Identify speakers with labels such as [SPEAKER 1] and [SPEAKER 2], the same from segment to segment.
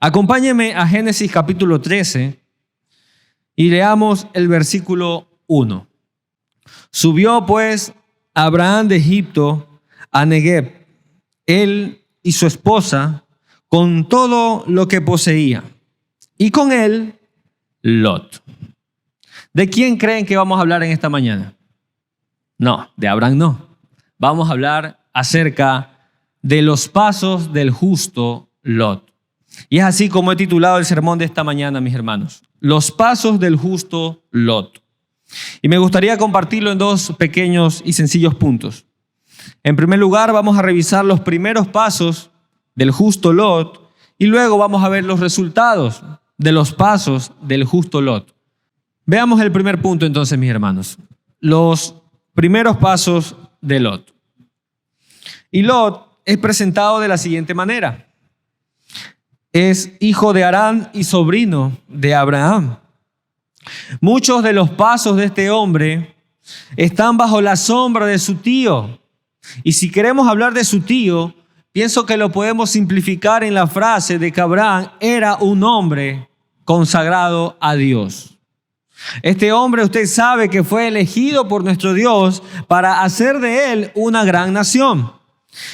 [SPEAKER 1] Acompáñeme a Génesis capítulo 13 y leamos el versículo 1. Subió pues Abraham de Egipto a Negev, él y su esposa, con todo lo que poseía, y con él Lot. ¿De quién creen que vamos a hablar en esta mañana? No, de Abraham no. Vamos a hablar acerca de los pasos del justo Lot. Y es así como he titulado el sermón de esta mañana, mis hermanos. Los pasos del justo Lot. Y me gustaría compartirlo en dos pequeños y sencillos puntos. En primer lugar, vamos a revisar los primeros pasos del justo Lot y luego vamos a ver los resultados de los pasos del justo Lot. Veamos el primer punto entonces, mis hermanos. Los primeros pasos de Lot. Y Lot es presentado de la siguiente manera. Es hijo de Harán y sobrino de Abraham. Muchos de los pasos de este hombre están bajo la sombra de su tío. Y si queremos hablar de su tío, pienso que lo podemos simplificar en la frase de que Abraham era un hombre consagrado a Dios. Este hombre, usted sabe que fue elegido por nuestro Dios para hacer de él una gran nación.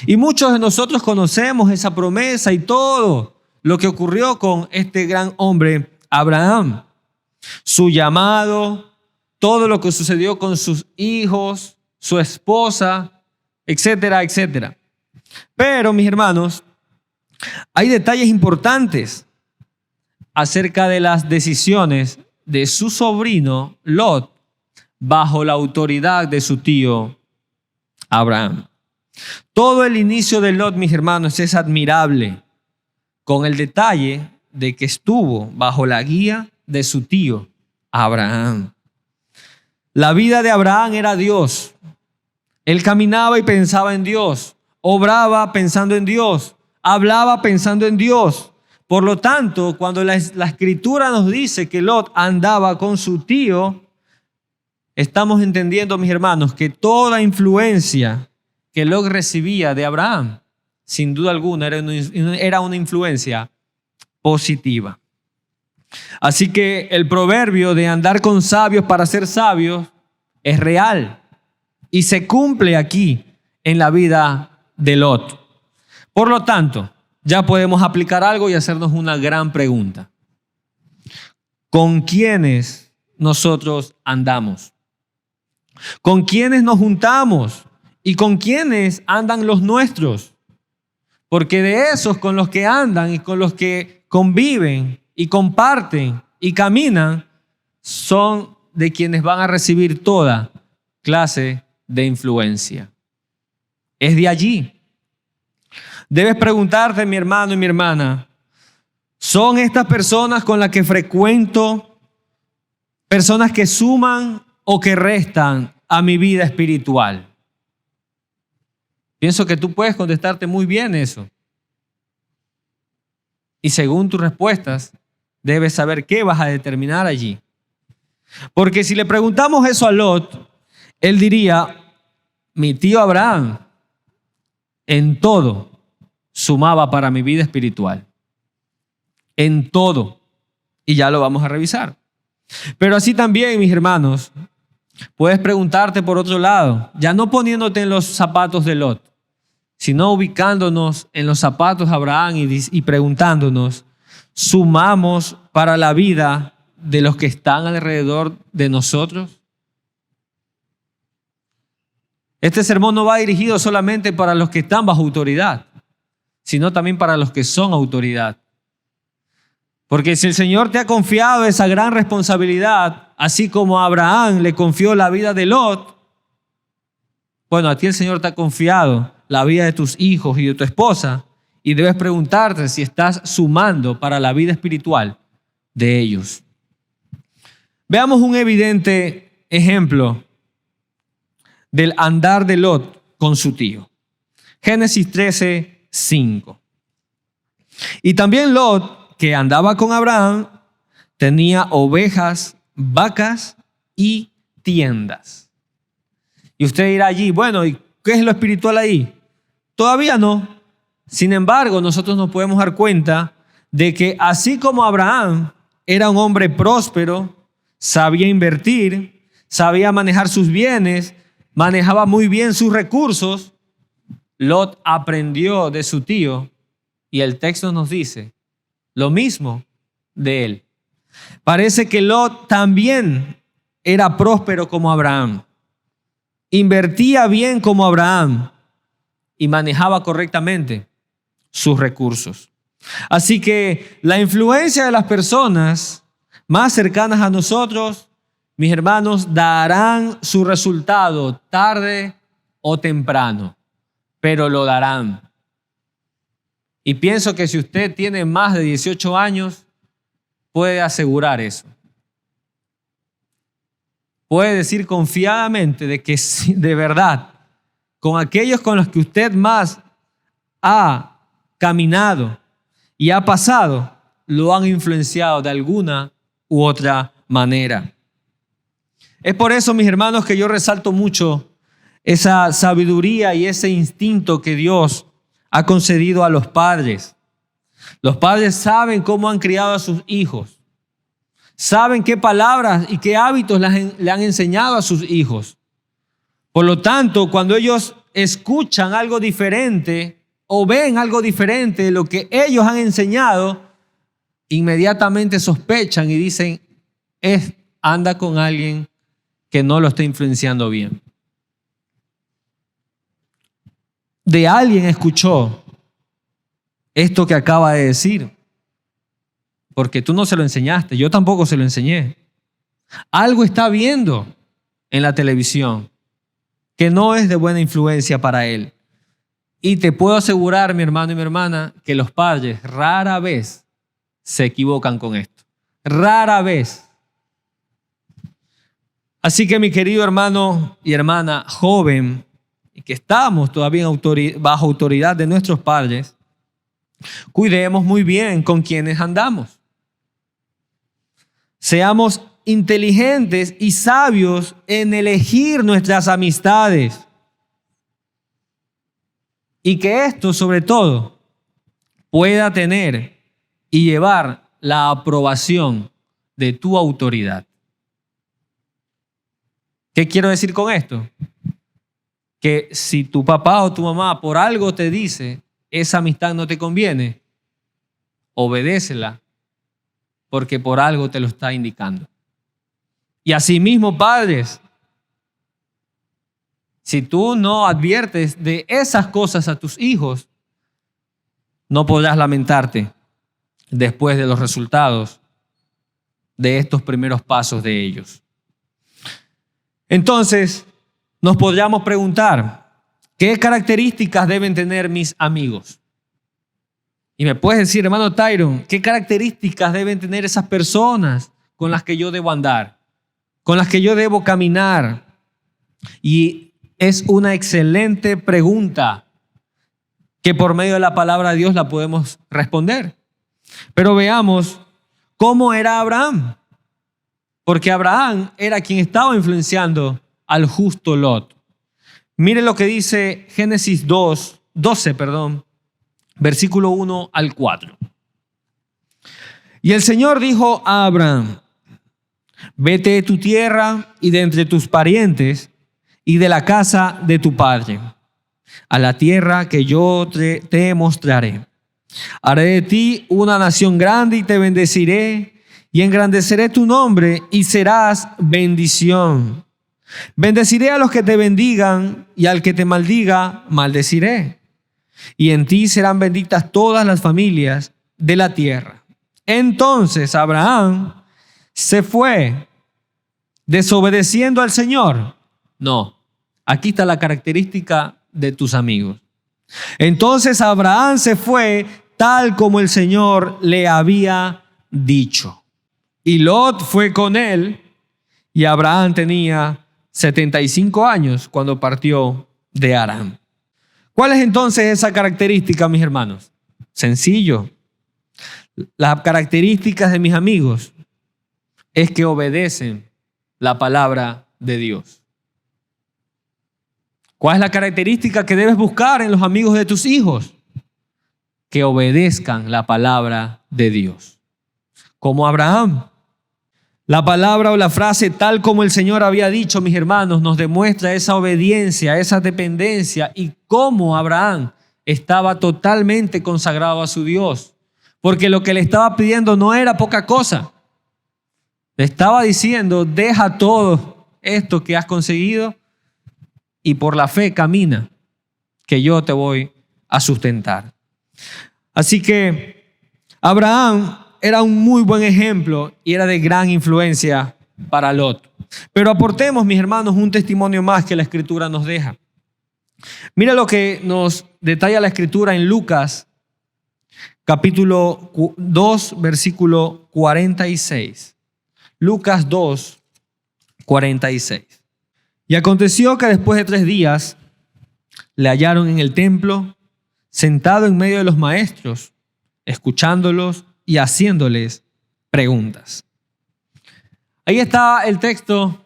[SPEAKER 1] Y muchos de nosotros conocemos esa promesa y todo lo que ocurrió con este gran hombre, Abraham. Su llamado, todo lo que sucedió con sus hijos, su esposa, etcétera, etcétera. Pero, mis hermanos, hay detalles importantes acerca de las decisiones de su sobrino Lot bajo la autoridad de su tío Abraham. Todo el inicio de Lot, mis hermanos, es admirable, con el detalle de que estuvo bajo la guía de su tío Abraham. La vida de Abraham era Dios. Él caminaba y pensaba en Dios, obraba pensando en Dios, hablaba pensando en Dios. Por lo tanto, cuando la Escritura nos dice que Lot andaba con su tío, estamos entendiendo, mis hermanos, que toda influencia que Lot recibía de Abraham, sin duda alguna, era una influencia positiva. Así que el proverbio de andar con sabios para ser sabios es real y se cumple aquí en la vida de Lot. Por lo tanto, ya podemos aplicar algo y hacernos una gran pregunta. ¿Con quiénes nosotros andamos? ¿Con quiénes nos juntamos? ¿Y con quiénes andan los nuestros? Porque de esos con los que andan y con los que conviven y comparten y caminan, son de quienes van a recibir toda clase de influencia. Es de allí. Debes preguntarte, mi hermano y mi hermana, ¿son estas personas con las que frecuento personas que suman o que restan a mi vida espiritual? Pienso que tú puedes contestarte muy bien eso. Y según tus respuestas, debes saber qué vas a determinar allí. Porque si le preguntamos eso a Lot, él diría, mi tío Abraham en todo sumaba para mi vida espiritual. En todo. Y ya lo vamos a revisar. Pero así también, mis hermanos, puedes preguntarte por otro lado, ya no poniéndote en los zapatos de Lot, sino ubicándonos en los zapatos de Abraham y preguntándonos, ¿sumamos para la vida de los que están alrededor de nosotros? Este sermón no va dirigido solamente para los que están bajo autoridad, sino también para los que son autoridad. Porque si el Señor te ha confiado esa gran responsabilidad, así como a Abraham le confió la vida de Lot, bueno, a ti el Señor te ha confiado la vida de tus hijos y de tu esposa, y debes preguntarte si estás sumando para la vida espiritual de ellos. Veamos un evidente ejemplo del andar de Lot con su tío. Génesis 13, 5. Y también Lot, que andaba con Abraham, tenía ovejas, vacas y tiendas. Y usted dirá allí, bueno, ¿y qué es lo espiritual ahí? Todavía no. Sin embargo, nosotros nos podemos dar cuenta de que así como Abraham era un hombre próspero, sabía invertir, sabía manejar sus bienes, manejaba muy bien sus recursos, Lot aprendió de su tío y el texto nos dice lo mismo de él. Parece que Lot también era próspero como Abraham, invertía bien como Abraham y manejaba correctamente sus recursos. Así que la influencia de las personas más cercanas a nosotros, mis hermanos, darán su resultado tarde o temprano, pero lo darán. Y pienso que si usted tiene más de 18 años, puede asegurar eso. Puede decir confiadamente de que de verdad, con aquellos con los que usted más ha caminado y ha pasado, lo han influenciado de alguna u otra manera. Es por eso, mis hermanos, que yo resalto mucho esa sabiduría y ese instinto que Dios ha concedido a los padres. Los padres saben cómo han criado a sus hijos. Saben qué palabras y qué hábitos le han enseñado a sus hijos. Por lo tanto, cuando ellos escuchan algo diferente o ven algo diferente de lo que ellos han enseñado, inmediatamente sospechan y dicen, anda con alguien que no lo está influenciando bien. De alguien escuchó esto que acaba de decir, porque tú no se lo enseñaste, yo tampoco se lo enseñé. Algo está viendo en la televisión que no es de buena influencia para él. Y te puedo asegurar, mi hermano y mi hermana, que los padres rara vez se equivocan con esto. Rara vez. Así que mi querido hermano y hermana joven, y que estamos todavía bajo autoridad de nuestros padres, cuidemos muy bien con quienes andamos. Seamos inteligentes y sabios en elegir nuestras amistades. Y que esto, sobre todo, pueda tener y llevar la aprobación de tu autoridad. ¿Qué quiero decir con esto? Que si tu papá o tu mamá por algo te dice, esa amistad no te conviene, obedécela, porque por algo te lo está indicando. Y asimismo, padres, si tú no adviertes de esas cosas a tus hijos, no podrás lamentarte después de los resultados de estos primeros pasos de ellos. Entonces, nos podríamos preguntar, ¿qué características deben tener mis amigos? Y me puedes decir, hermano Tyron, ¿qué características deben tener esas personas con las que yo debo andar, con las que yo debo caminar? Y es una excelente pregunta que por medio de la palabra de Dios la podemos responder. Pero veamos cómo era Abraham. Porque Abraham era quien estaba influenciando al justo Lot. Mire lo que dice Génesis 12, versículo 1 al 4. Y el Señor dijo a Abraham, vete de tu tierra y de entre tus parientes y de la casa de tu padre, a la tierra que yo te mostraré. Haré de ti una nación grande y te bendeciré y engrandeceré tu nombre y serás bendición. Bendeciré a los que te bendigan y al que te maldiga, maldeciré. Y en ti serán benditas todas las familias de la tierra. Entonces Abraham se fue desobedeciendo al Señor. No, aquí está la característica de tus amigos. Entonces Abraham se fue tal como el Señor le había dicho. Y Lot fue con él, y Abraham tenía 75 años cuando partió de Harán. ¿Cuál es entonces esa característica, mis hermanos? Sencillo. Las características de mis amigos es que obedecen la palabra de Dios. ¿Cuál es la característica que debes buscar en los amigos de tus hijos? que obedezcan la palabra de Dios. Como Abraham. La palabra o la frase tal como el Señor había dicho, mis hermanos, nos demuestra esa obediencia, esa dependencia y cómo Abraham estaba totalmente consagrado a su Dios. Porque lo que le estaba pidiendo no era poca cosa. Le estaba diciendo, deja todo esto que has conseguido y por la fe camina, que yo te voy a sustentar. Así que Abraham era un muy buen ejemplo y era de gran influencia para Lot. Pero aportemos, mis hermanos, un testimonio más que la Escritura nos deja. Mira lo que nos detalla la Escritura en Lucas, capítulo 2, versículo 46. Lucas 2, 46. Y aconteció que después de 3 días le hallaron en el templo, sentado en medio de los maestros, escuchándolos y haciéndoles preguntas. Ahí está el texto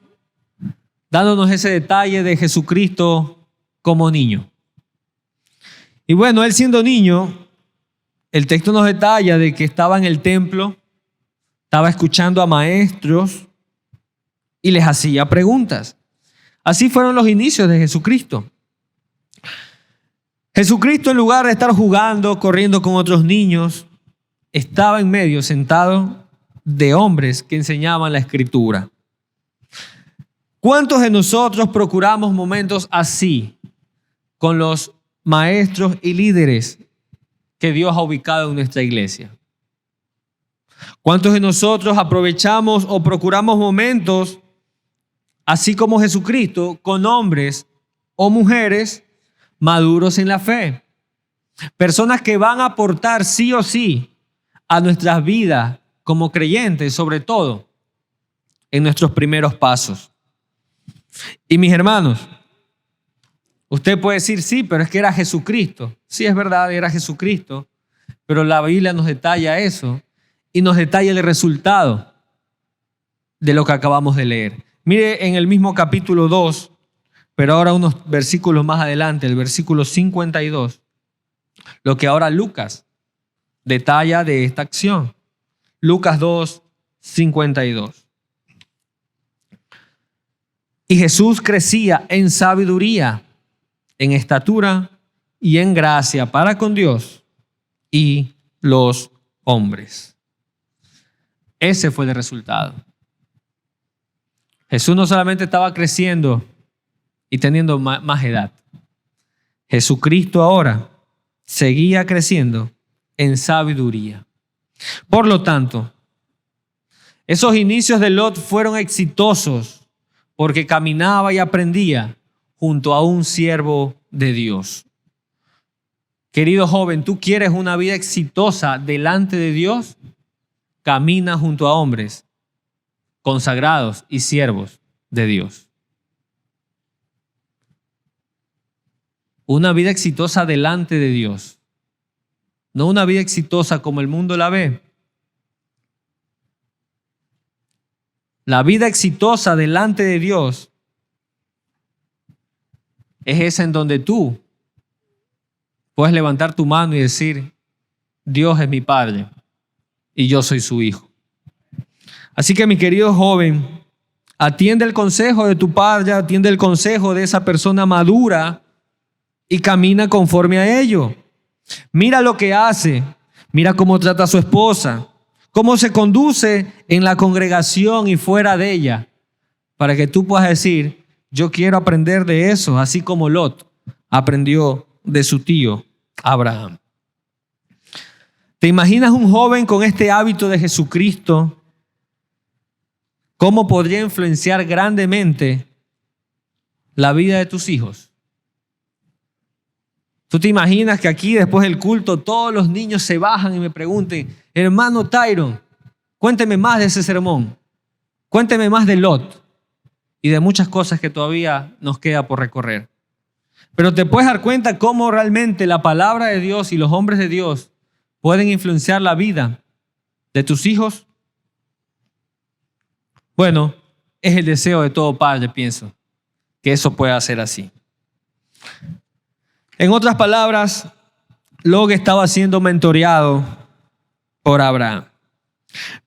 [SPEAKER 1] dándonos ese detalle de Jesucristo como niño. Y bueno, él siendo niño, el texto nos detalla de que estaba en el templo, estaba escuchando a maestros y les hacía preguntas. Así fueron los inicios de Jesucristo. Jesucristo, en lugar de estar jugando, corriendo con otros niños, estaba en medio, sentado, de hombres que enseñaban la Escritura. ¿Cuántos de nosotros procuramos momentos así con los maestros y líderes que Dios ha ubicado en nuestra iglesia? ¿Cuántos de nosotros aprovechamos o procuramos momentos así como Jesucristo con hombres o mujeres maduros en la fe? Personas que van a aportar sí o sí a nuestras vidas como creyentes, sobre todo en nuestros primeros pasos. Y mis hermanos, usted puede decir, sí, pero es que era Jesucristo. Sí, es verdad, era Jesucristo, pero la Biblia nos detalla eso y nos detalla el resultado de lo que acabamos de leer. Mire en el mismo capítulo 2, pero ahora unos versículos más adelante, el versículo 52, lo que ahora Lucas detalla de esta acción. Lucas 2, 52. Y Jesús crecía en sabiduría, en estatura y en gracia para con Dios y los hombres. Ese fue el resultado. Jesús no solamente estaba creciendo y teniendo más edad. Jesucristo ahora seguía creciendo en sabiduría. Por lo tanto, esos inicios de Lot fueron exitosos porque caminaba y aprendía junto a un siervo de Dios. Querido joven, ¿tú quieres una vida exitosa delante de Dios? Camina junto a hombres consagrados y siervos de Dios. Una vida exitosa delante de Dios. No una vida exitosa como el mundo la ve. La vida exitosa delante de Dios es esa en donde tú puedes levantar tu mano y decir, Dios es mi Padre y yo soy su hijo. Así que mi querido joven, atiende el consejo de tu padre, atiende el consejo de esa persona madura y camina conforme a ello. Mira lo que hace, mira cómo trata a su esposa, cómo se conduce en la congregación y fuera de ella, para que tú puedas decir, yo quiero aprender de eso, así como Lot aprendió de su tío Abraham. ¿Te imaginas un joven con este hábito de Jesucristo? ¿Cómo podría influenciar grandemente la vida de tus hijos? ¿Tú te imaginas que aquí después del culto todos los niños se bajan y me pregunten, hermano Tyron, cuénteme más de ese sermón, cuénteme más de Lot y de muchas cosas que todavía nos queda por recorrer? Pero te puedes dar cuenta cómo realmente la palabra de Dios y los hombres de Dios pueden influenciar la vida de tus hijos. Bueno, es el deseo de todo padre, pienso, que eso pueda ser así. En otras palabras, Lot estaba siendo mentoreado por Abraham.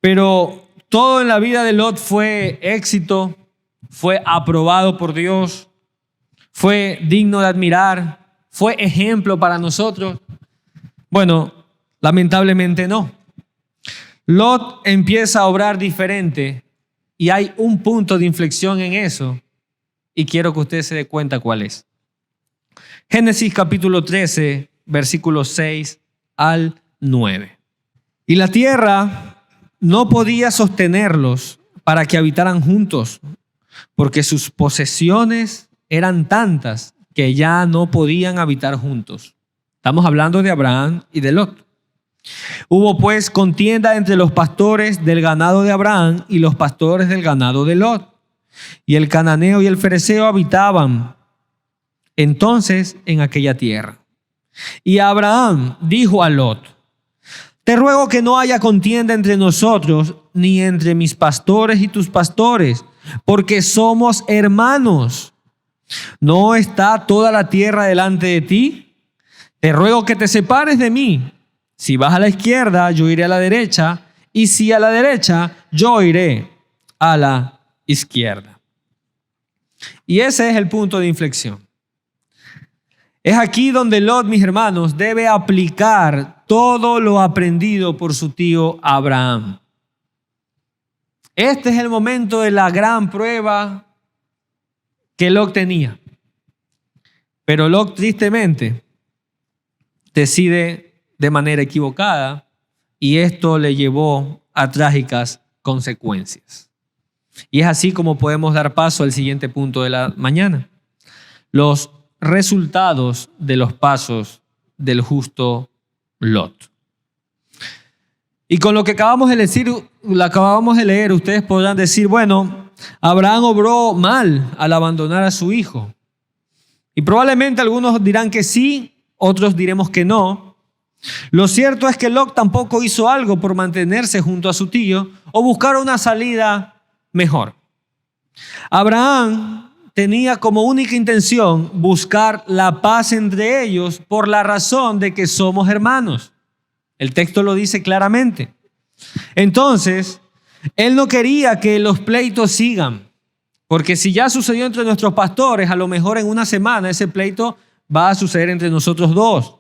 [SPEAKER 1] Pero todo en la vida de Lot fue éxito, fue aprobado por Dios, fue digno de admirar, fue ejemplo para nosotros. Bueno, lamentablemente no. Lot empieza a obrar diferente y hay un punto de inflexión en eso y quiero que usted se dé cuenta cuál es. Génesis capítulo 13, versículos 6 al 9. Y la tierra no podía sostenerlos para que habitaran juntos, porque sus posesiones eran tantas que ya no podían habitar juntos. Estamos hablando de Abraham y de Lot. Hubo pues contienda entre los pastores del ganado de Abraham y los pastores del ganado de Lot. Y el cananeo y el fereceo habitaban entonces en aquella tierra. Y Abraham dijo a Lot: te ruego que no haya contienda entre nosotros, ni entre mis pastores y tus pastores, porque somos hermanos. ¿No está toda la tierra delante de ti? Te ruego que te separes de mí. Si vas a la izquierda, yo iré a la derecha, y si a la derecha, yo iré a la izquierda. Y ese es el punto de inflexión. Es aquí donde Lot, mis hermanos, debe aplicar todo lo aprendido por su tío Abraham. Este es el momento de la gran prueba que Lot tenía. Pero Lot, tristemente, decide de manera equivocada y esto le llevó a trágicas consecuencias. Y es así como podemos dar paso al siguiente punto de la mañana: los resultados de los pasos del justo Lot. Y con lo que acabamos de leer, ustedes podrán decir, bueno, Abraham obró mal al abandonar a su hijo. Y probablemente algunos dirán que sí, otros diremos que no. Lo cierto es que Lot tampoco hizo algo por mantenerse junto a su tío o buscar una salida mejor. Abraham tenía como única intención buscar la paz entre ellos por la razón de que somos hermanos. El texto lo dice claramente. Entonces, él no quería que los pleitos sigan, porque si ya sucedió entre nuestros pastores, a lo mejor en una semana ese pleito va a suceder entre nosotros dos.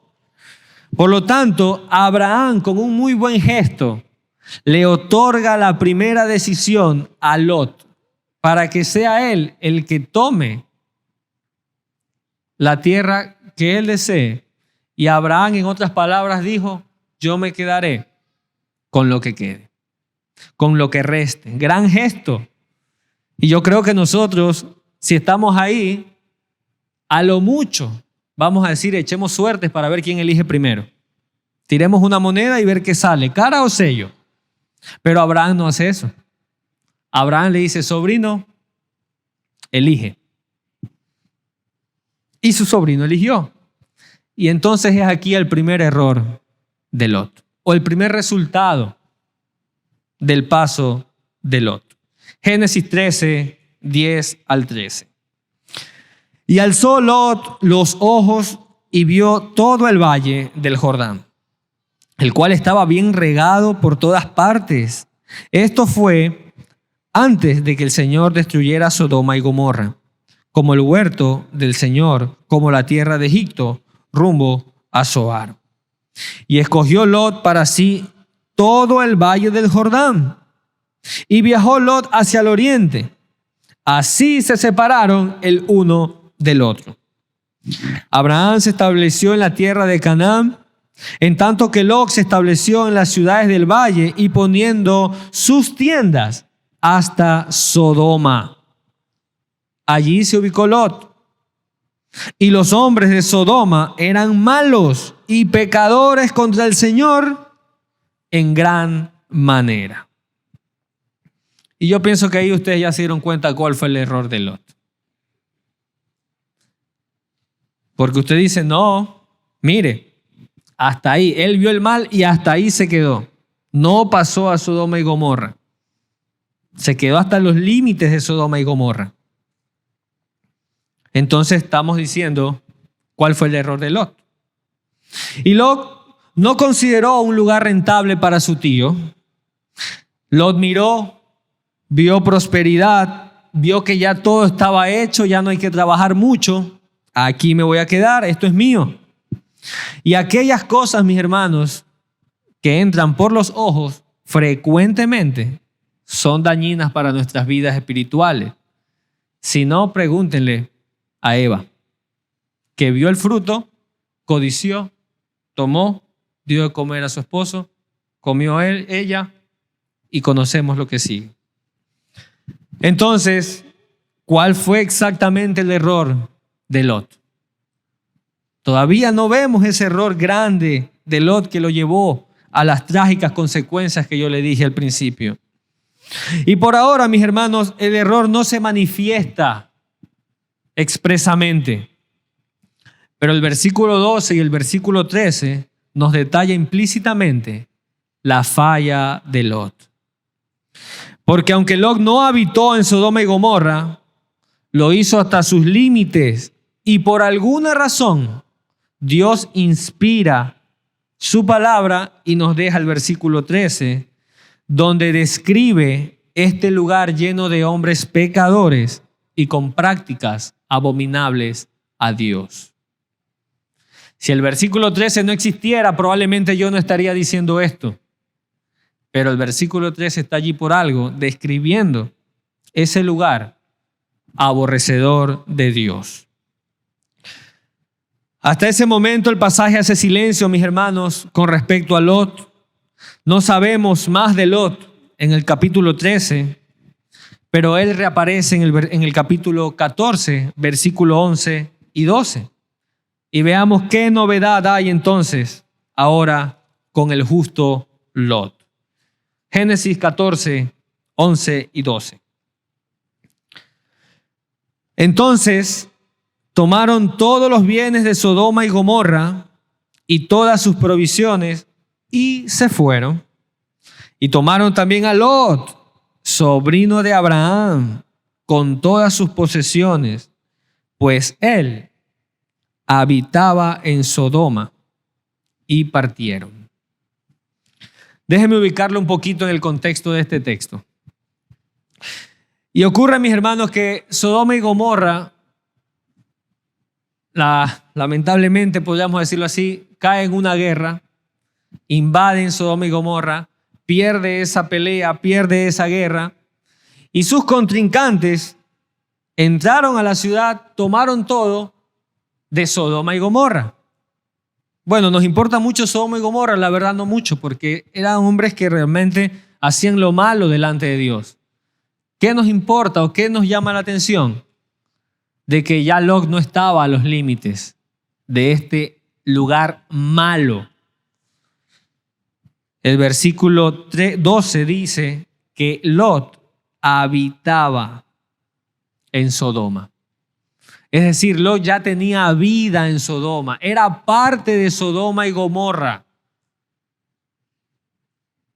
[SPEAKER 1] Por lo tanto, Abraham, con un muy buen gesto, le otorga la primera decisión a Lot para que sea él el que tome la tierra que él desee. Y Abraham, en otras palabras, dijo: yo me quedaré con lo que quede, con lo que reste. Gran gesto. Y yo creo que nosotros, si estamos ahí, a lo mucho vamos a decir: echemos suertes para ver quién elige primero. Tiremos una moneda y ver qué sale, cara o sello. Pero Abraham no hace eso. Abraham le dice: sobrino, elige. Y su sobrino eligió. Y entonces es aquí el primer error de Lot, o el primer resultado del paso de Lot. Génesis 13, 10 al 13. Y alzó Lot los ojos y vio todo el valle del Jordán, el cual estaba bien regado por todas partes. Esto fue antes de que el Señor destruyera Sodoma y Gomorra, como el huerto del Señor, como la tierra de Egipto, rumbo a Zoar. Y escogió Lot para sí todo el valle del Jordán, y viajó Lot hacia el oriente. Así se separaron el uno del otro. Abraham se estableció en la tierra de Canaán, en tanto que Lot se estableció en las ciudades del valle y poniendo sus tiendas hasta Sodoma. Allí se ubicó Lot. Y los hombres de Sodoma eran malos y pecadores contra el Señor en gran manera. Y yo pienso que ahí ustedes ya se dieron cuenta cuál fue el error de Lot. Porque usted dice: no, mire, hasta ahí, él vio el mal y hasta ahí se quedó. No pasó a Sodoma y Gomorra. Se quedó hasta los límites de Sodoma y Gomorra. Entonces estamos diciendo cuál fue el error de Lot. Y Lot no consideró un lugar rentable para su tío. Lot miró, vio prosperidad, vio que ya todo estaba hecho, ya no hay que trabajar mucho. Aquí me voy a quedar, esto es mío. Y aquellas cosas, mis hermanos, que entran por los ojos frecuentemente son dañinas para nuestras vidas espirituales. Si no, pregúntenle a Eva, que vio el fruto, codició, tomó, dio de comer a su esposo, comió ella y conocemos lo que sigue. Entonces, ¿cuál fue exactamente el error de Lot? Todavía no vemos ese error grande de Lot que lo llevó a las trágicas consecuencias que yo le dije al principio. Y por ahora, mis hermanos, el error no se manifiesta expresamente. Pero el versículo 12 y el versículo 13 nos detalla implícitamente la falla de Lot. Porque aunque Lot no habitó en Sodoma y Gomorra, lo hizo hasta sus límites y por alguna razón Dios inspira su palabra y nos deja el versículo 13, donde describe este lugar lleno de hombres pecadores y con prácticas abominables a Dios. Si el versículo 13 no existiera, probablemente yo no estaría diciendo esto. Pero el versículo 13 está allí por algo, describiendo ese lugar aborrecedor de Dios. Hasta ese momento el pasaje hace silencio, mis hermanos, con respecto a Lot. No sabemos más de Lot en el capítulo 13, pero él reaparece en el capítulo 14, versículo 11 y 12. Y veamos qué novedad hay entonces ahora con el justo Lot. Génesis 14, 11 y 12. Entonces tomaron todos los bienes de Sodoma y Gomorra y todas sus provisiones y se fueron. Y tomaron también a Lot, sobrino de Abraham, con todas sus posesiones, pues él habitaba en Sodoma, y partieron. Déjenme ubicarlo un poquito en el contexto de este texto. Y ocurre, mis hermanos, que Sodoma y Gomorra, lamentablemente podríamos decirlo así, caen en una guerra, invaden Sodoma y Gomorra, pierde esa pelea, pierde esa guerra, y sus contrincantes entraron a la ciudad, tomaron todo de Sodoma y Gomorra. Bueno, nos importa mucho Sodoma y Gomorra, la verdad no mucho, porque eran hombres que realmente hacían lo malo delante de Dios. ¿Qué nos importa o qué nos llama la atención? De que ya Lot no estaba a los límites de este lugar malo. El versículo 12 dice que Lot habitaba en Sodoma. Es decir, Lot ya tenía vida en Sodoma, era parte de Sodoma y Gomorra.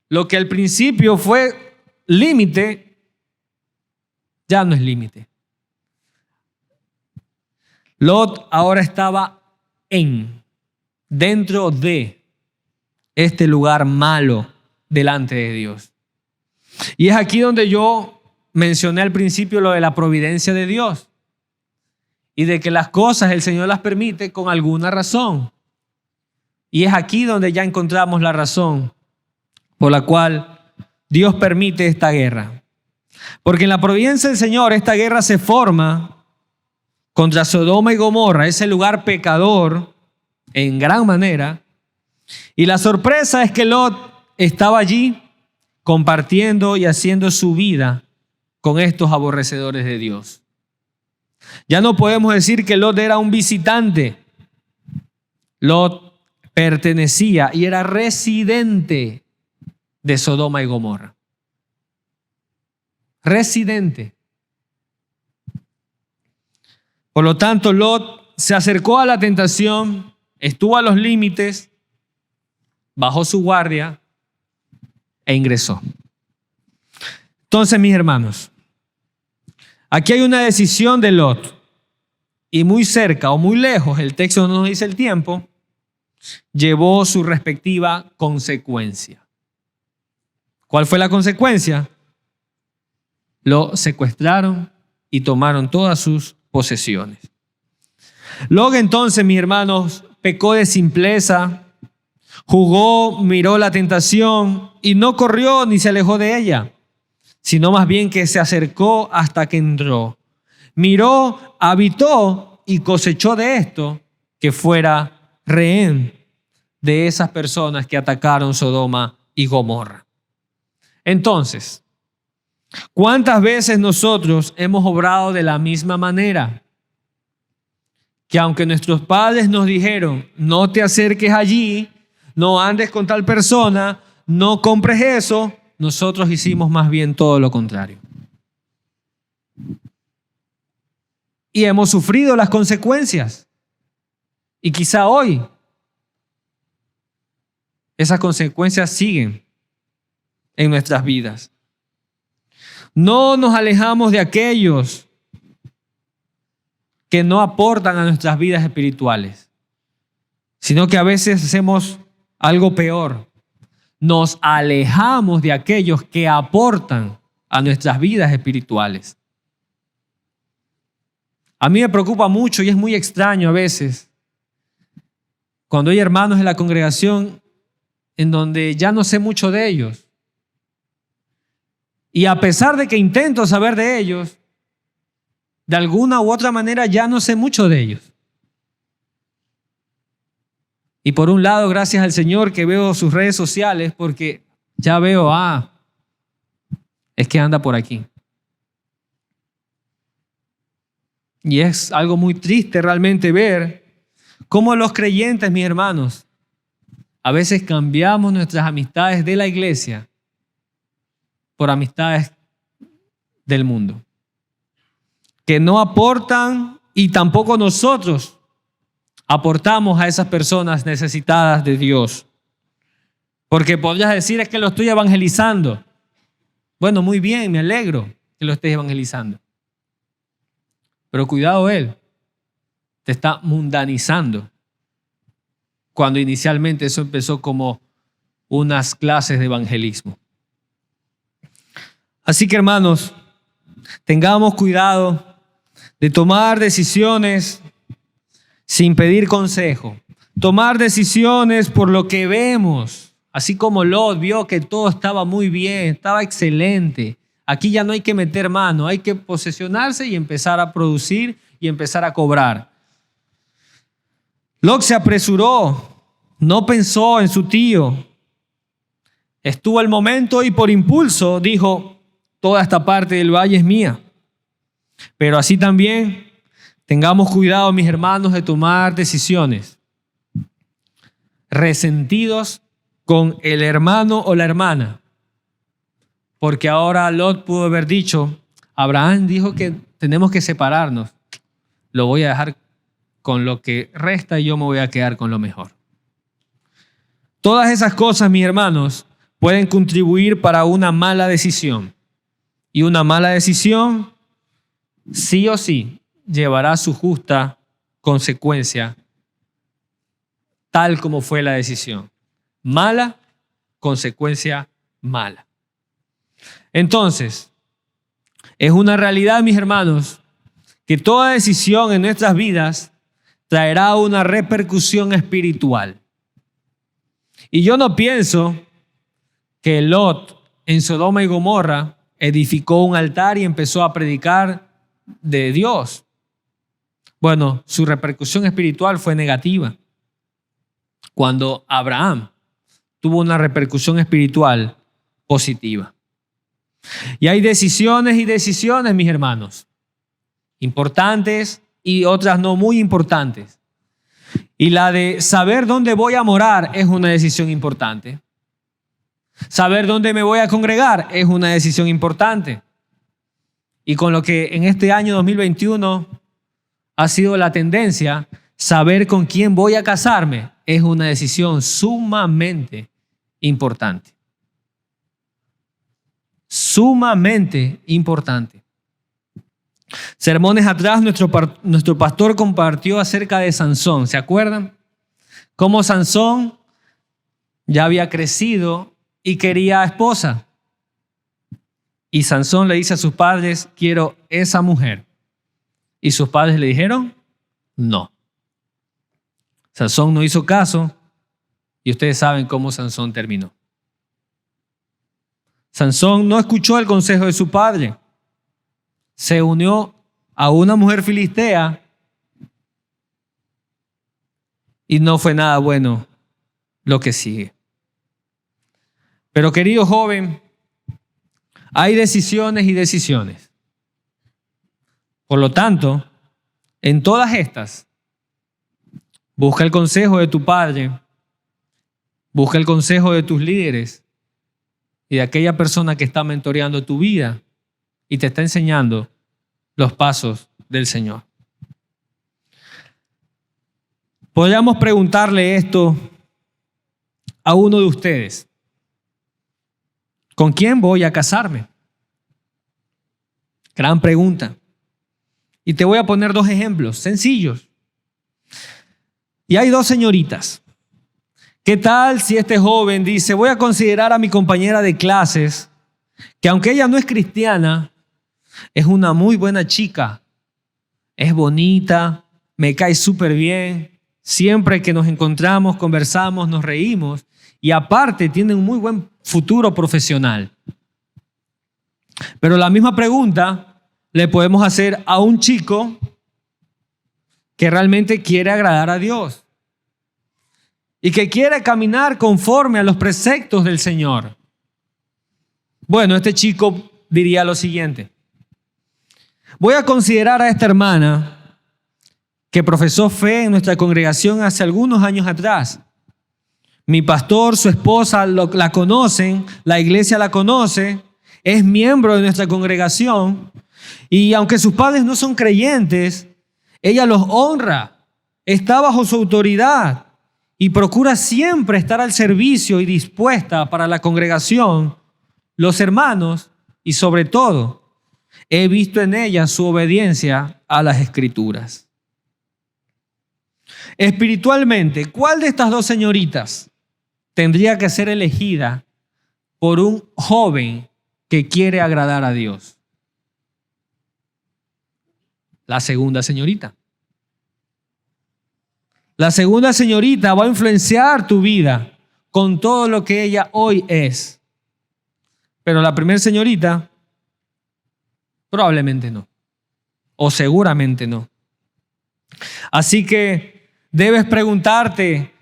[SPEAKER 1] Lo que al principio fue límite, ya no es límite. Lot ahora estaba dentro de este lugar malo delante de Dios. Y es aquí donde yo mencioné al principio lo de la providencia de Dios. Y de que las cosas el Señor las permite con alguna razón. Y es aquí donde ya encontramos la razón por la cual Dios permite esta guerra. Porque en la providencia del Señor esta guerra se forma contra Sodoma y Gomorra, ese lugar pecador en gran manera. Y la sorpresa es que Lot estaba allí compartiendo y haciendo su vida con estos aborrecedores de Dios. Ya no podemos decir que Lot era un visitante. Lot pertenecía y era residente de Sodoma y Gomorra. Residente. Por lo tanto, Lot se acercó a la tentación, estuvo a los límites, bajó su guardia e ingresó. Entonces, mis hermanos, aquí hay una decisión de Lot y muy cerca o muy lejos, el texto no nos dice el tiempo, llevó su respectiva consecuencia. ¿Cuál fue la consecuencia? Lo secuestraron y tomaron todas sus posesiones. Lot entonces, mis hermanos, pecó de simpleza, jugó, miró la tentación y no corrió ni se alejó de ella, sino más bien que se acercó hasta que entró. Miró, habitó y cosechó de esto que fuera rehén de esas personas que atacaron Sodoma y Gomorra. Entonces, ¿cuántas veces nosotros hemos obrado de la misma manera? Que aunque nuestros padres nos dijeron, no te acerques allí, no andes con tal persona, no compres eso, nosotros hicimos más bien todo lo contrario. Y hemos sufrido las consecuencias. Y quizá hoy esas consecuencias siguen en nuestras vidas. No nos alejamos de aquellos que no aportan a nuestras vidas espirituales, sino que a veces hacemos algo peor. Nos alejamos de aquellos que aportan a nuestras vidas espirituales. A mí me preocupa mucho y es muy extraño a veces cuando hay hermanos en la congregación en donde ya no sé mucho de ellos. Y a pesar de que intento saber de ellos, de alguna u otra manera ya no sé mucho de ellos. Y por un lado, gracias al Señor que veo sus redes sociales, porque ya veo, es que anda por aquí. Y es algo muy triste realmente ver cómo los creyentes, mis hermanos, a veces cambiamos nuestras amistades de la iglesia por amistades del mundo, que no aportan y tampoco nosotros aportamos a esas personas necesitadas de Dios. Porque podrías decir, es que lo estoy evangelizando. Bueno, muy bien, me alegro que lo estés evangelizando. Pero cuidado, él te está mundanizando. Cuando inicialmente eso empezó como unas clases de evangelismo. Así que, hermanos, tengamos cuidado de tomar decisiones sin pedir consejo. Tomar decisiones por lo que vemos. Así como Lot vio que todo estaba muy bien, estaba excelente. Aquí ya no hay que meter mano, hay que posesionarse y empezar a producir y empezar a cobrar. Lot se apresuró, no pensó en su tío. Estuvo el momento y por impulso dijo, toda esta parte del valle es mía. Pero así también tengamos cuidado, mis hermanos, de tomar decisiones resentidos con el hermano o la hermana. Porque ahora Lot pudo haber dicho, Abraham dijo que tenemos que separarnos. Lo voy a dejar con lo que resta y yo me voy a quedar con lo mejor. Todas esas cosas, mis hermanos, pueden contribuir para una mala decisión. Y una mala decisión, sí o sí, llevará su justa consecuencia, tal como fue la decisión. Mala, consecuencia mala. Entonces, es una realidad, mis hermanos, que toda decisión en nuestras vidas traerá una repercusión espiritual. Y yo no pienso que Lot en Sodoma y Gomorra edificó un altar y empezó a predicar de Dios. Bueno, su repercusión espiritual fue negativa. Cuando Abraham tuvo una repercusión espiritual positiva. Y hay decisiones y decisiones, mis hermanos, importantes y otras no muy importantes. Y la de saber dónde voy a morar es una decisión importante. Saber dónde me voy a congregar es una decisión importante. Y con lo que en este año 2021 ha sido la tendencia, saber con quién voy a casarme es una decisión sumamente importante. Sumamente importante. Sermones atrás, nuestro pastor compartió acerca de Sansón. ¿Se acuerdan? Como Sansón ya había crecido y quería esposa. Y Sansón le dice a sus padres, quiero esa mujer. Y sus padres le dijeron, no. Sansón no hizo caso y ustedes saben cómo Sansón terminó. Sansón no escuchó el consejo de su padre. Se unió a una mujer filistea y no fue nada bueno lo que sigue. Pero querido joven, hay decisiones y decisiones. Por lo tanto, en todas estas, busca el consejo de tu padre, busca el consejo de tus líderes y de aquella persona que está mentoreando tu vida y te está enseñando los pasos del Señor. Podríamos preguntarle esto a uno de ustedes. ¿Con quién voy a casarme? Gran pregunta. Y te voy a poner dos ejemplos sencillos. Y hay dos señoritas. ¿Qué tal si este joven dice, voy a considerar a mi compañera de clases, que aunque ella no es cristiana, es una muy buena chica, es bonita, me cae súper bien, siempre que nos encontramos, conversamos, nos reímos y aparte tiene un muy buen futuro profesional? Pero la misma pregunta le podemos hacer a un chico que realmente quiere agradar a Dios y que quiere caminar conforme a los preceptos del Señor. Bueno, este chico diría lo siguiente: voy a considerar a esta hermana que profesó fe en nuestra congregación hace algunos años atrás. Mi pastor, su esposa la conocen, la iglesia la conoce, es miembro de nuestra congregación y aunque sus padres no son creyentes, ella los honra, está bajo su autoridad y procura siempre estar al servicio y dispuesta para la congregación, los hermanos y sobre todo, he visto en ella su obediencia a las Escrituras. Espiritualmente, ¿cuál de estas dos señoritas tendría que ser elegida por un joven que quiere agradar a Dios? La segunda señorita. La segunda señorita va a influenciar tu vida con todo lo que ella hoy es. Pero la primera señorita probablemente no. O seguramente no. Así que debes preguntarte,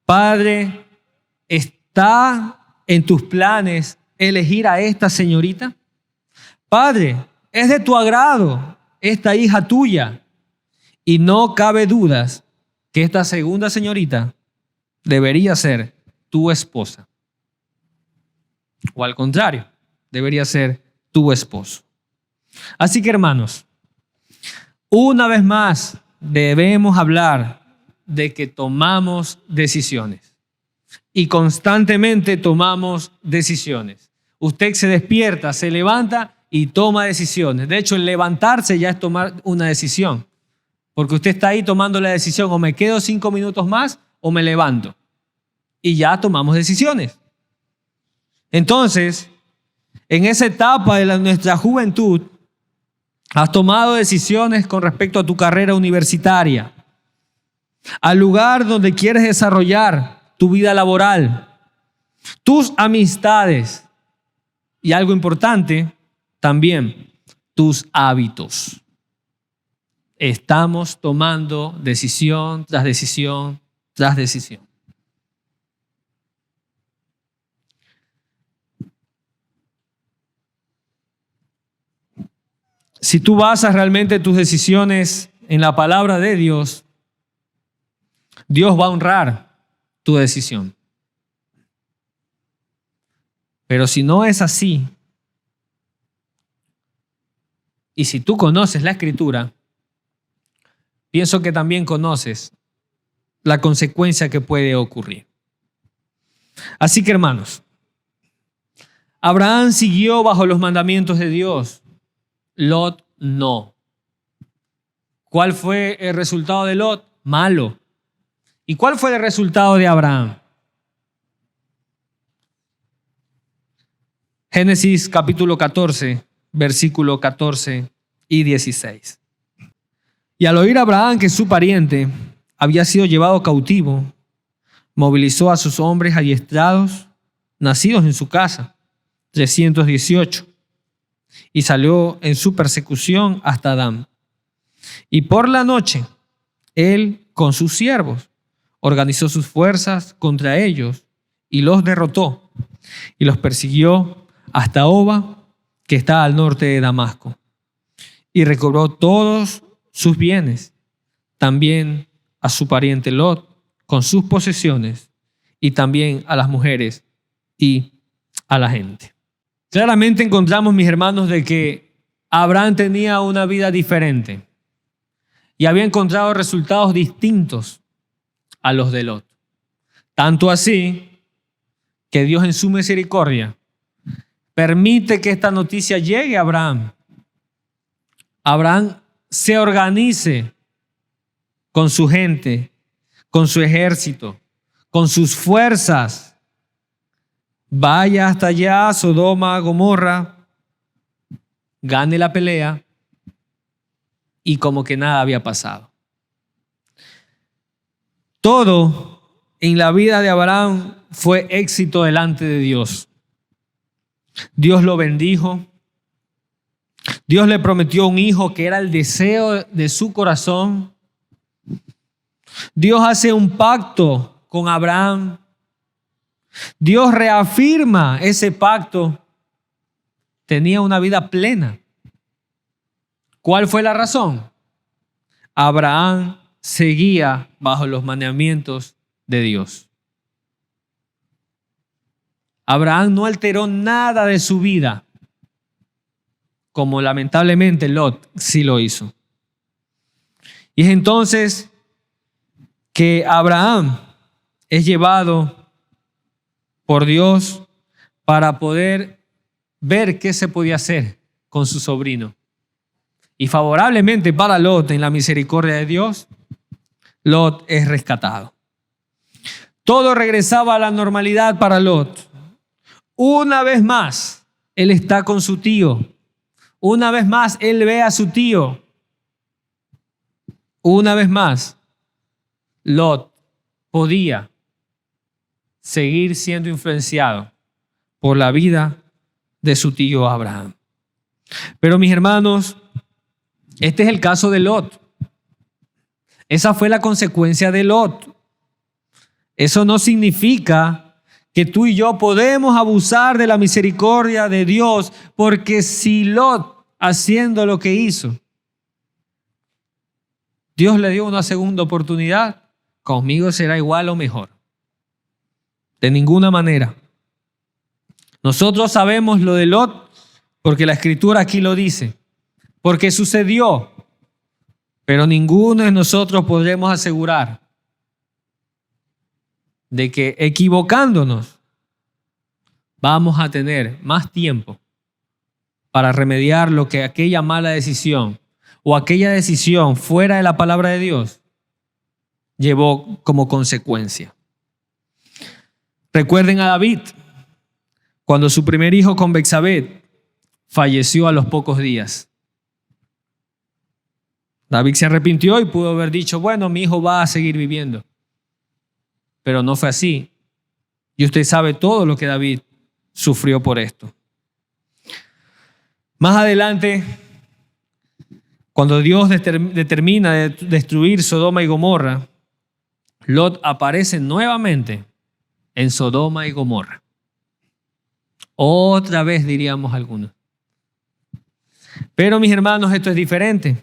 [SPEAKER 1] Padre, ¿está en tus planes elegir a esta señorita? Padre, es de tu agrado esta hija tuya y no cabe dudas que esta segunda señorita debería ser tu esposa. O al contrario, debería ser tu esposo. Así que, hermanos, una vez más debemos hablar de que tomamos decisiones y constantemente tomamos decisiones. Usted se despierta, se levanta y toma decisiones. De hecho, el levantarse ya es tomar una decisión, porque usted está ahí tomando la decisión, o me quedo 5 minutos más o me levanto. Y ya tomamos decisiones. Entonces, en esa etapa de nuestra juventud, has tomado decisiones con respecto a tu carrera universitaria, al lugar donde quieres desarrollar tu vida laboral, tus amistades y algo importante también, tus hábitos. Estamos tomando decisión tras decisión tras decisión. Si tú basas realmente tus decisiones en la palabra de Dios, Dios va a honrar tu decisión. Pero si no es así, y si tú conoces la Escritura, pienso que también conoces la consecuencia que puede ocurrir. Así que, hermanos, Abraham siguió bajo los mandamientos de Dios. Lot no. ¿Cuál fue el resultado de Lot? Malo. ¿Y cuál fue el resultado de Abraham? Génesis capítulo 14, versículo 14 y 16. Y al oír Abraham que su pariente había sido llevado cautivo, movilizó a sus hombres adiestrados, nacidos en su casa, 318, y salió en su persecución hasta Adán. Y por la noche, él con sus siervos organizó sus fuerzas contra ellos y los derrotó, y los persiguió hasta Oba, que está al norte de Damasco, y recobró todos sus bienes, también a su pariente Lot con sus posesiones, y también a las mujeres y a la gente. Claramente encontramos, mis hermanos, de que Abraham tenía una vida diferente y había encontrado resultados distintos a los de Lot. Tanto así que Dios en su misericordia permite que esta noticia llegue a Abraham. Abraham se organice con su gente, con su ejército, con sus fuerzas. Vaya hasta allá, Sodoma, Gomorra, gane la pelea y como que nada había pasado. Todo en la vida de Abraham fue éxito delante de Dios. Dios lo bendijo. Dios le prometió un hijo que era el deseo de su corazón. Dios hace un pacto con Abraham. Dios reafirma ese pacto. Tenía una vida plena. ¿Cuál fue la razón? Abraham seguía bajo los mandamientos de Dios. Abraham no alteró nada de su vida, como lamentablemente Lot sí lo hizo. Y es entonces que Abraham es llevado por Dios para poder ver qué se podía hacer con su sobrino. Y favorablemente para Lot, en la misericordia de Dios, Lot es rescatado. Todo regresaba a la normalidad para Lot. Una vez más, él está con su tío. Una vez más, él ve a su tío. Una vez más, Lot podía seguir siendo influenciado por la vida de su tío Abraham. Pero mis hermanos, este es el caso de Lot. Esa fue la consecuencia de Lot. Eso no significa que tú y yo podemos abusar de la misericordia de Dios, porque si Lot, haciendo lo que hizo, Dios le dio una segunda oportunidad, conmigo será igual o mejor. De ninguna manera. Nosotros sabemos lo de Lot porque la Escritura aquí lo dice, porque sucedió, pero ninguno de nosotros podremos asegurar de que equivocándonos vamos a tener más tiempo para remediar lo que aquella mala decisión o aquella decisión fuera de la palabra de Dios llevó como consecuencia. Recuerden a David, cuando su primer hijo con Betsabé falleció a los pocos días. David se arrepintió y pudo haber dicho, bueno, mi hijo va a seguir viviendo. Pero no fue así. Y usted sabe todo lo que David sufrió por esto. Más adelante, cuando Dios determina destruir Sodoma y Gomorra, Lot aparece nuevamente en Sodoma y Gomorra. Otra vez diríamos algunos. Pero mis hermanos, esto es diferente.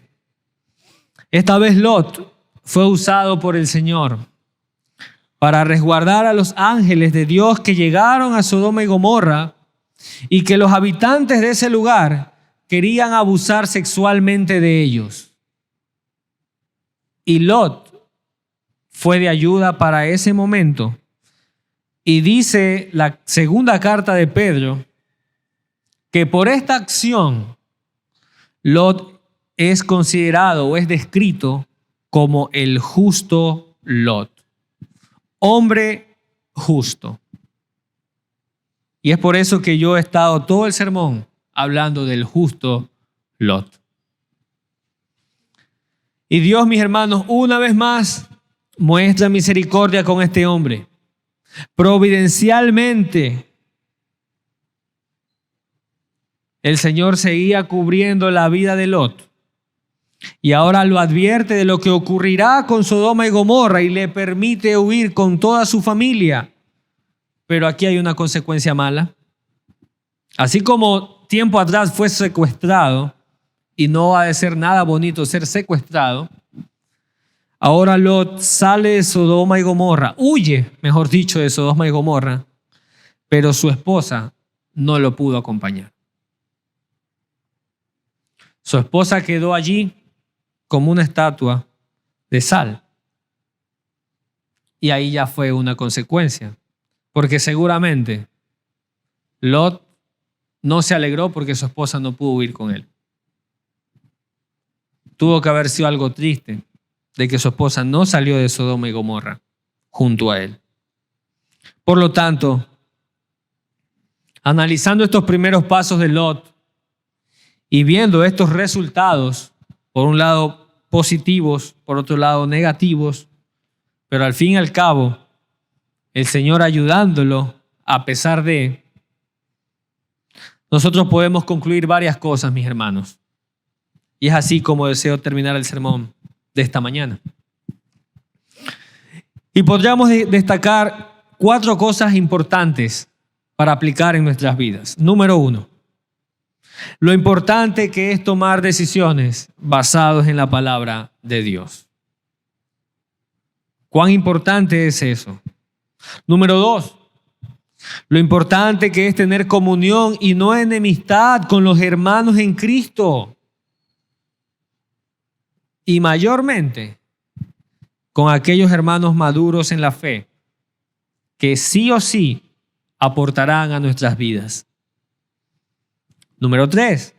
[SPEAKER 1] Esta vez Lot fue usado por el Señor para resguardar a los ángeles de Dios que llegaron a Sodoma y Gomorra y que los habitantes de ese lugar querían abusar sexualmente de ellos. Y Lot fue de ayuda para ese momento. Y dice la segunda carta de Pedro que por esta acción Lot es considerado o es descrito como el justo Lot. hombre justo. Y es por eso que yo he estado todo el sermón hablando del justo Lot. Y Dios, mis hermanos, una vez más muestra misericordia con este hombre. Providencialmente, el Señor seguía cubriendo la vida de Lot. Y ahora lo advierte de lo que ocurrirá con Sodoma y Gomorra y le permite huir con toda su familia. Pero aquí hay una consecuencia mala. Así como tiempo atrás fue secuestrado, y no ha de ser nada bonito ser secuestrado, ahora Lot sale de Sodoma y Gomorra, huye, mejor dicho, de Sodoma y Gomorra, pero su esposa no lo pudo acompañar. Su esposa quedó allí como una estatua de sal. Y ahí ya fue una consecuencia, porque seguramente Lot no se alegró porque su esposa no pudo huir con él. Tuvo que haber sido algo triste de que su esposa no salió de Sodoma y Gomorra junto a él. Por lo tanto, analizando estos primeros pasos de Lot y viendo estos resultados, por un lado positivos, por otro lado negativos, pero al fin y al cabo, el Señor ayudándolo a pesar de, nosotros podemos concluir varias cosas, mis hermanos. Y es así como deseo terminar el sermón de esta mañana. Y podríamos destacar 4 cosas importantes para aplicar en nuestras vidas. Número 1, lo importante que es tomar decisiones basadas en la palabra de Dios. ¿Cuán importante es eso? Número 2, lo importante que es tener comunión y no enemistad con los hermanos en Cristo. Y mayormente con aquellos hermanos maduros en la fe que sí o sí aportarán a nuestras vidas. Número 3,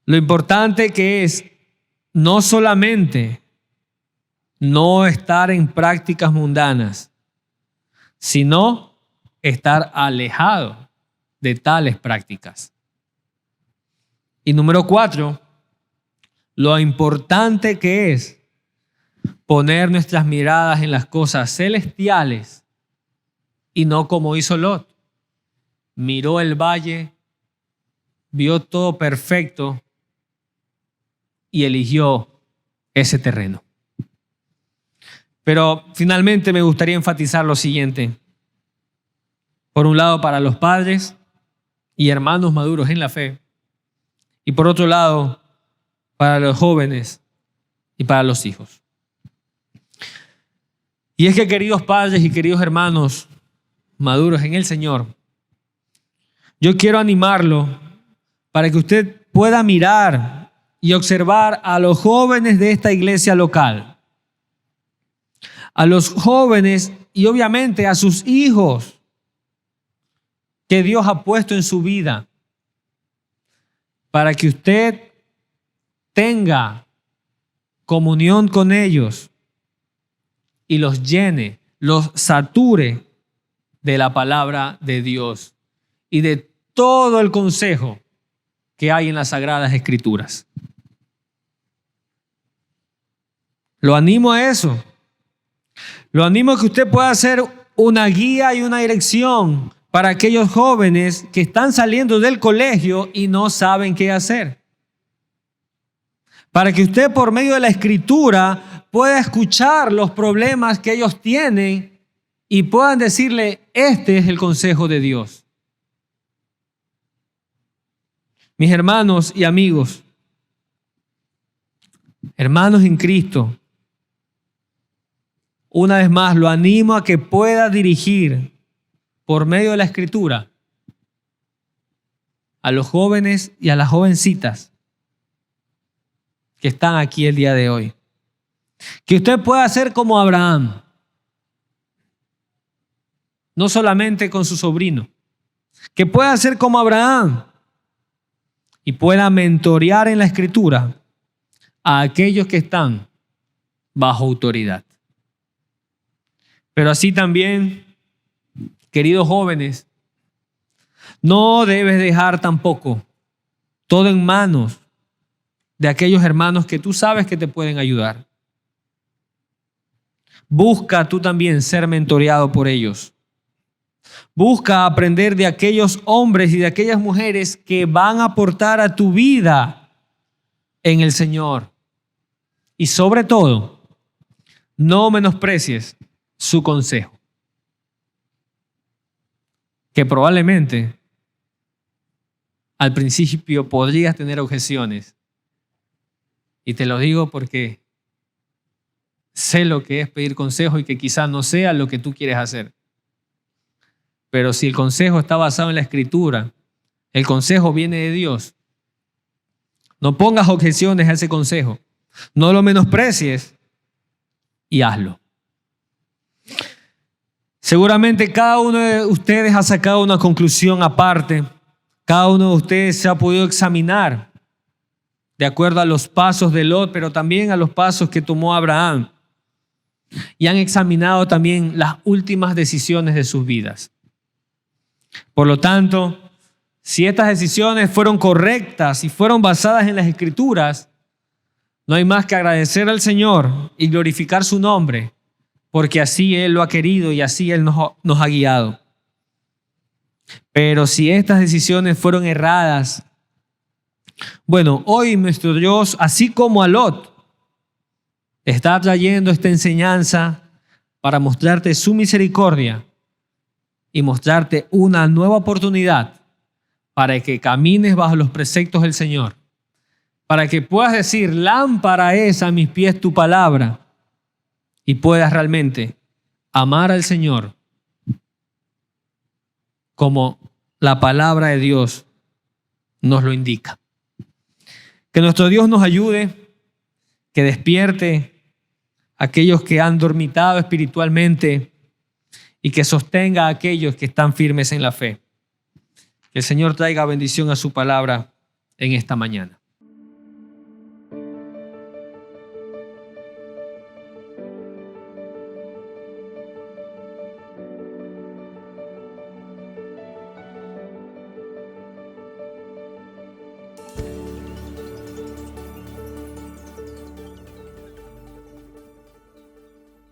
[SPEAKER 1] lo importante que es no solamente no estar en prácticas mundanas, sino estar alejado de tales prácticas. Y número 4, lo importante que es poner nuestras miradas en las cosas celestiales y no como hizo Lot. Miró el valle, vio todo perfecto y eligió ese terreno. Pero finalmente me gustaría enfatizar lo siguiente. Por un lado, para los padres y hermanos maduros en la fe. Y por otro lado, para los jóvenes y para los hijos. Y es que, queridos padres y queridos hermanos maduros en el Señor, yo quiero animarlo para que usted pueda mirar y observar a los jóvenes de esta iglesia local, a los jóvenes y obviamente a sus hijos que Dios ha puesto en su vida, para que usted tenga comunión con ellos y los llene, los sature de la palabra de Dios y de todo el consejo que hay en las Sagradas Escrituras. Lo animo a eso. Lo animo a que usted pueda ser una guía y una dirección para aquellos jóvenes que están saliendo del colegio y no saben qué hacer. Para que usted, por medio de la Escritura, pueda escuchar los problemas que ellos tienen y puedan decirle: este es el consejo de Dios. Mis hermanos y amigos, hermanos en Cristo, una vez más lo animo a que pueda dirigir por medio de la Escritura a los jóvenes y a las jovencitas que están aquí el día de hoy. Que usted pueda ser como Abraham, no solamente con su sobrino, que pueda ser como Abraham y pueda mentorear en la Escritura a aquellos que están bajo autoridad. Pero así también, queridos jóvenes, no debes dejar tampoco todo en manos de aquellos hermanos que tú sabes que te pueden ayudar. Busca tú también ser mentoreado por ellos. Busca aprender de aquellos hombres y de aquellas mujeres que van a aportar a tu vida en el Señor. Y sobre todo, no menosprecies su consejo, que probablemente al principio podrías tener objeciones. Y te lo digo porque sé lo que es pedir consejo y que quizás no sea lo que tú quieres hacer. Pero si el consejo está basado en la Escritura, el consejo viene de Dios, no pongas objeciones a ese consejo, no lo menosprecies y hazlo. Seguramente cada uno de ustedes ha sacado una conclusión aparte. Cada uno de ustedes se ha podido examinar de acuerdo a los pasos de Lot, pero también a los pasos que tomó Abraham. Y han examinado también las últimas decisiones de sus vidas. Por lo tanto, si estas decisiones fueron correctas y fueron basadas en las Escrituras, no hay más que agradecer al Señor y glorificar su nombre, porque así Él lo ha querido y así Él nos ha guiado. Pero si estas decisiones fueron erradas, bueno, hoy nuestro Dios, así como a Lot, está trayendo esta enseñanza para mostrarte su misericordia y mostrarte una nueva oportunidad para que camines bajo los preceptos del Señor, para que puedas decir, lámpara es a mis pies tu palabra, y puedas realmente amar al Señor como la palabra de Dios nos lo indica. Que nuestro Dios nos ayude, que despierte a aquellos que han dormitado espiritualmente y que sostenga a aquellos que están firmes en la fe. Que el Señor traiga bendición a su palabra en esta mañana.